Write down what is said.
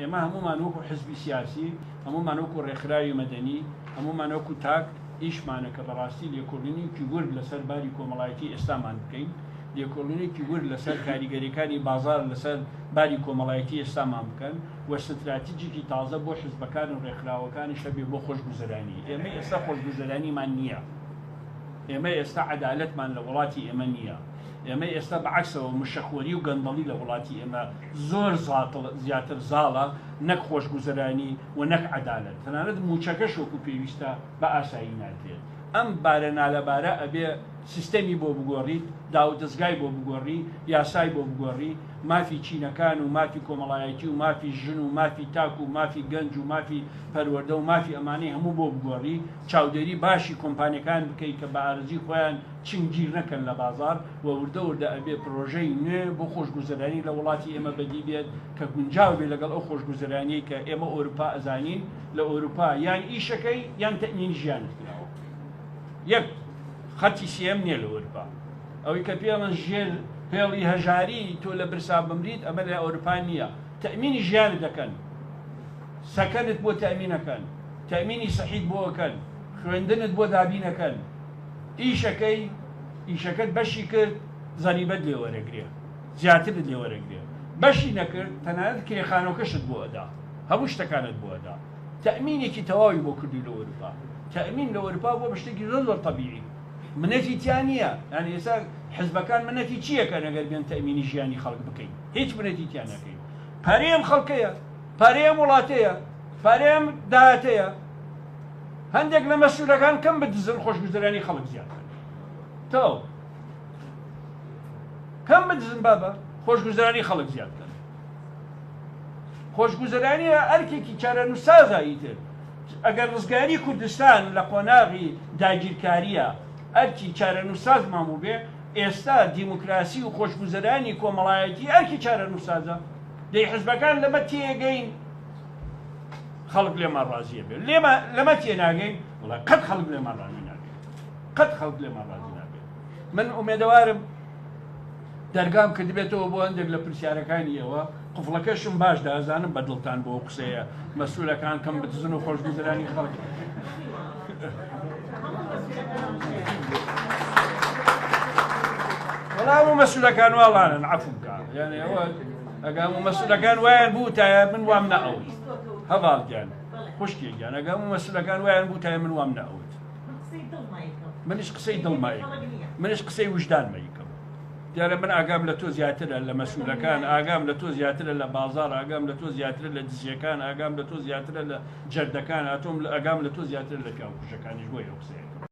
ئێمە هەمومان وەکو حزبی سیاسی، هەمومان وەکو ڕێکخراوی مەدەنی، هەمومان وەکو تاک ئیشمانە کە بەڕاستی لێکۆڵینێکی ورد لەسەر باری کۆمەڵایەتی ئێستامان بکەین، لێکۆڵینێکی ورد لەسەر کاریگەریەکانی بازار لەسەر باری کۆمەڵایەتی ئێستامان بکەن و استراتیجێکی تازە بۆ حزبەکان و ڕێکخراوەکانی شەبێ بۆ خۆشگوزەرانی. ئێمە ئێستا خۆشگوزەرانیمان نییە، ئێمە ئێستا عەدالەتمان لە وڵاتی ئێمە نییە، ئێمە ئێستا بەعکسەوە مشەخوەری و گەندەڵی لە وڵاتی ئێمە زۆر زیاتر زاڵە، نەک خۆشگوزەرانی و نەک عەدالەت. تەنانەت موچەکەش وەکو پێویستە بە ئاسایی ناترێت. ئەم بارە نالەبارە ئەبێ سیستەمی بۆ بگۆڕیت، داودەستگای بۆ بگۆڕی، یاسای بۆ بگۆڕی، مافی چینەکان و مافی کۆمەڵایەتی و مافی ژن و مافی تاک و مافی گەنج و مافی پەروەردە و مافی ئەمانەی هەموو بۆ بگۆڕی، چاودێری باشی کۆمپانیەکان بکەیت کە بە ئارزی خۆیان چنگگیر نەکەن لە بازار و وردە وردە ئەبێ پرۆژەی نوێ بۆ خۆشگوزەرانی لە وڵاتی ئێمە بەدی بێت کە گونجاو بێ لەگەڵ ئەو خۆشگوزەرانی کە ئێمە ئەوروپا ئەزانین لە ئەوروپا یان ئیشەکەی یان تەمینی ژیانت کراوە. یەک خەتی سێم نییە لە ئەوروپا، ئەوەی کە پێ من ژێر پێڵی هەژاری تۆ لە برسا بمریت ئەمە لە ئەوروپا نییە. تەمینی ژیان دەکەن، سەکەنت بۆ تەمینەکەن، تەمینی سەحیت بۆ ئەکەن، خوێندنت بۆ دابینەکەن، ئیشەکەت بەشی کرد زەریبەت لێ وەرەگرێ، زیاترت لێ وەرەگرێ، بەشی نەکرد تەنانەت کرێخانەکەشت بۆ ئەدا، هەموو شتەکانت بۆ ئەدا. تەمینێکی تەواوی بۆ کردی لە ئەوروپا. تەمین لە ئەوروپا بۆ بەشتێکی زۆر تەبیعی، منەتی تیان نییە. یعنی ئێستا حزبەکان منەتی چییەکە ئەگەر بێن تەمینی ژیانی خەڵک بکەین؟ هیچ منەتی تیان نەکەین. پارەیەم خەڵکەیە، پارەیەم وڵاتەیە، پارەیەم داهاتەیە. هەندێک لە مەسئولەکان کەم بدزن خۆشگوزەرانی خەڵک زیادکەن. تۆ کەم بدزن بابە خۆشگوزەرانی خەڵک زیادکەن. خۆشگوزەرانیە ئەرکێکی چارەنووسسازایی تر. ئەگەر ڕزگاری کوردستان لە قۆناغی داگیرکاریە ئەرکی چارەنووسساز ماموو بێ، ئێستا دیموکراسی و خۆشگوزەرانی کۆمەڵایەتی ئەرکی چارەنووسسازە. دەی حزبەکان لەمە تێگەین خەڵک لێمان ڕازیە بێت، لەمە تێناگەین وڵا قەت خەڵک لێمان ڕازی ناگەین، قەت خەڵک لێمان ڕازی ناگەین. من ئومێدەوارم دەرگام کردبێتەوە بۆ هەندێک لە پرسیارەکانی ئێوە، قفڵەکەشم باش دەزانم بە دڵتان بۆ قسەیە مەسئولەکان کەم بدزن و خۆشگوزەرانی خەڵک. وەڵام و مەسئولەکان واڵانن عەفو بکە، یعنی ئەوە ئەگەم و مەسئولەکان وایان بووتایە من وام نەئەوت. هەڤاڵگیان خوشکێکیان ئەگەم و مەسئولەکان وایان بووتایە من وام نەئەوت. منیش قسەی دڵمایەکەم، منیش قسەی وجدانمەیەکەم. دیارە من ئاگام لە تۆ زیاترە لە مەسئولەکان، ئاگام لە تۆ زیاترە لە بازار، ئاگام لە تۆ زیاترە لە دزیەکان، ئاگام لە تۆ زیاترە لە جەردەکان، ئاگام لە تۆ زیاترە لە پیاوکوژەکانیش بۆ ئەو قسەیە.